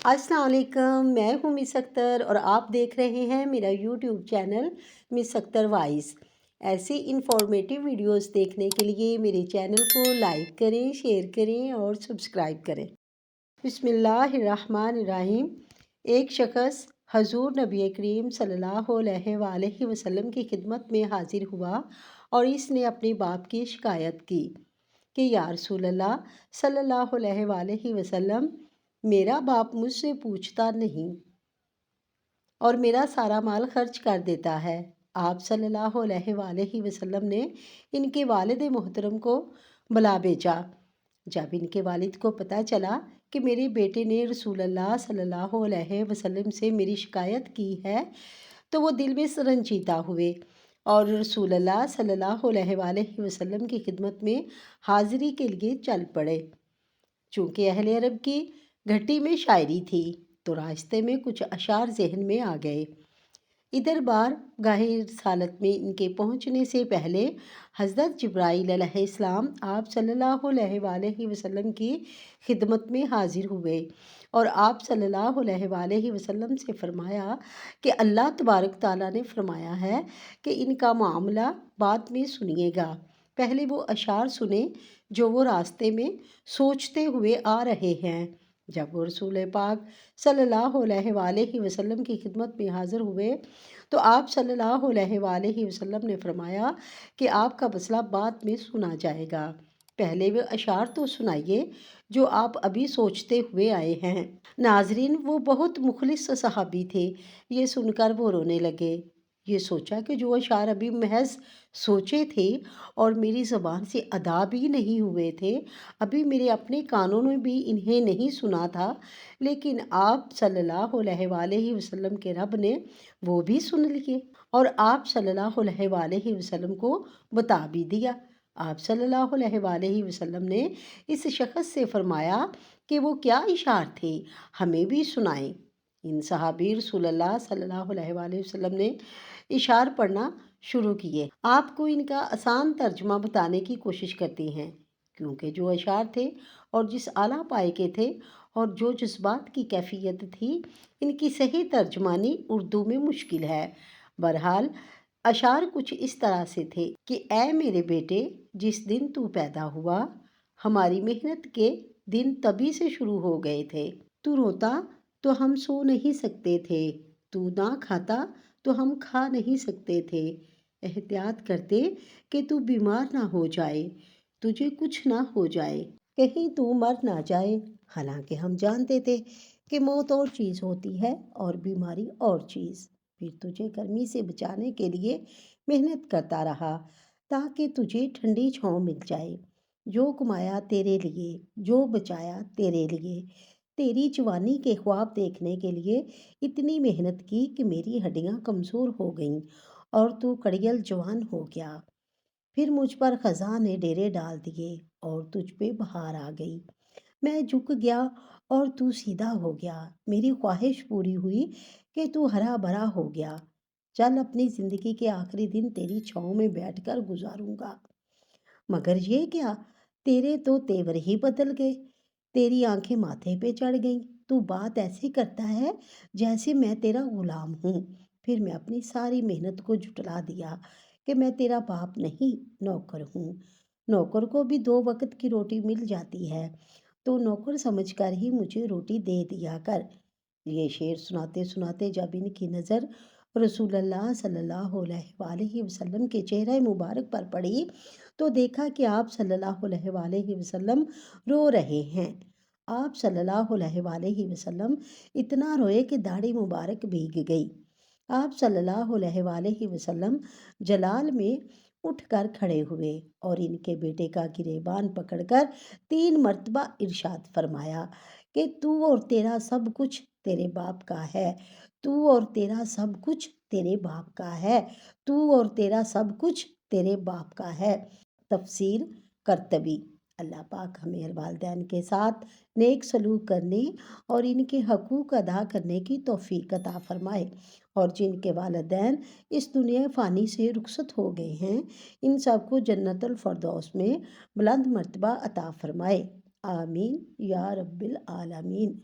अस्सलाम वालेकुम, मैं हूँ मिस अख्तर और आप देख रहे हैं मेरा YouTube channel miss Akhtar voice. ऐसी इंफॉर्मेटिव वीडियोस देखने के लिए मेरे चैनल को लाइक करें, शेयर करें और सब्सक्राइब करें। बिस्मिल्लाहिर्रहमानिर्रहीम। एक शख्स हजूर नबी करीम सल्लल्लाहु अलैहि वसल्लम की खिदमत में हाजिर हुआ और इसने अपने बाप की शिकायत की कि या रसूल अल्लाह सल्लल्लाहु अलैहि वसल्लम, मेरा बाप मुझसे पूछता नहीं और मेरा सारा माल खर्च कर देता है। आप सल्लल्लाहु अलैहि वसल्लम ने इनके वालिद मोहतरम को बुला भेजा। जब इनके वालिद को पता चला कि मेरे बेटे ने रसूल अल्लाह सल्लल्लाहु अलैहि वसल्लम से मेरी शिकायत की है, तो वो दिल में रंजीदा हुए और रसूल अल्लाह सल्लल्लाहु अलैहि वसल्लम की खिदमत में हाज़िरी के लिए चल पड़े। चूँकि अहले अरब की घटी में शायरी थी, तो रास्ते में कुछ अशार जहन में आ गए। इधर बार गाहे रसालत में इनके पहुँचने से पहले हज़रत जिब्राईल अलैहिस्सलाम आप सल्लल्लाहु अलैहि वसल्लम की खिदमत में हाजिर हुए और आप सल्लल्लाहु अलैहि वसल्लम से फरमाया कि अल्लाह तबारक ताला ने फरमाया है कि इनका मामला बाद में सुनिएगा, पहले वो अशार सुने जो वो रास्ते में सोचते हुए आ रहे हैं। जब वो रसूल पाक सल्लल्लाहु अलैहि वसल्लम की खिदमत में हाज़िर हुए तो आप सल्लल्लाहु अलैहि वसल्लम ने फरमाया कि आपका मसला बाद में सुना जाएगा, पहले वे अशार तो सुनाइए जो आप अभी सोचते हुए आए हैं। नाजरीन, वो बहुत मुखलिस सहाबी थे। ये सुनकर वो रोने लगे। ये सोचा कि जो अशार अभी महज सोचे थे और मेरी ज़बान से अदा भी नहीं हुए थे, अभी मेरे अपने कानों ने भी इन्हें नहीं सुना था, लेकिन आप सल्लल्लाहु अलैहि वसल्लम के रब ने वो भी सुन लिए और आप सल्लल्लाहु अलैहि वसल्लम को बता भी दिया। आप सल्लल्लाहु अलैहि वसल्लम ने इस शख्स से फरमाया कि वो क्या इशार थे, हमें भी सुनाएं। इन सहाबी रसूलुल्लाह सल्लल्लाहु अलैहि वसल्लम ने इशार पढ़ना शुरू किए। आपको इनका आसान तर्जुमा बताने की कोशिश करते हैं, क्योंकि जो अशार थे और जिस आला पाए के थे और जो जज्बात की कैफियत थी, इनकी सही तर्जुमानी उर्दू में मुश्किल है। बहरहाल अशार कुछ इस तरह से थे कि ऐ मेरे बेटे, जिस दिन तू पैदा हुआ, हमारी मेहनत के दिन तभी से शुरू हो गए थे। तू रोता तो हम सो नहीं सकते थे, तू ना खाता तो हम खा नहीं सकते थे। एहतियात करते कि तू बीमार ना हो जाए, तुझे कुछ ना हो जाए, कहीं तू मर ना जाए। हालांकि हम जानते थे कि मौत और चीज़ होती है और बीमारी और चीज़। फिर तुझे गर्मी से बचाने के लिए मेहनत करता रहा ताकि तुझे ठंडी छाँव मिल जाए। जो कमाया तेरे लिए, जो बचाया तेरे लिए, तेरी जवानी के ख्वाब देखने के लिए इतनी मेहनत की कि मेरी हड्डियां कमज़ोर हो गईं और तू कड़ियल जवान हो गया। फिर मुझ पर ख़ज़ां ने डेरे डाल दिए और तुझ पे बहार आ गई। मैं झुक गया और तू सीधा हो गया। मेरी ख्वाहिश पूरी हुई कि तू हरा भरा हो गया। चल, अपनी ज़िंदगी के आखिरी दिन तेरी छाँव में बैठकर गुजारूंगा। मगर ये क्या, तेरे तो तेवर ही बदल गए, तेरी आंखें माथे पे चढ़ गईं। तू बात ऐसे करता है जैसे मैं तेरा गुलाम हूँ। फिर मैं अपनी सारी मेहनत को जुटला दिया कि मैं तेरा बाप नहीं, नौकर हूँ। नौकर को भी 2 वक्त की रोटी मिल जाती है, तो नौकर समझकर ही मुझे रोटी दे दिया कर। ये शेर सुनाते सुनाते जब इनकी नज़र रसूलुल्लाह सल्लल्लाहु अलैहि वसल्लम के चेहरे मुबारक पर पड़ी, तो देखा कि आप सल्लल्लाहु अलैहि वसल्लम रो रहे हैं। आप सल्लल्लाहु अलैहि वसल्लम इतना रोए कि दाढ़ी मुबारक भीग गई। आप सल्लल्लाहु अलैहि वसल्लम जलाल में उठकर खड़े हुए और इनके बेटे का गिरेबान पकड़कर 3 मर्तबा इरशाद फरमाया कि तू और तेरा सब कुछ तेरे बाप का है, तू और तेरा सब कुछ तेरे बाप का है, तू और तेरा सब कुछ तेरे बाप का है। तफसीर करतबी। अल्लाह पाक हमें वालिदैन के साथ नेक सलूक करने और इनके हकूक़ अदा करने की तौफ़ीक अता फ़रमाए और जिनके वालिदैन इस दुनिया फ़ानी से रुखसत हो गए हैं, इन सबको जन्नतुल फ़िरदौस में बुलंद मर्तबा अता फ़रमाए। आमीन या रब्बिल आलमीन।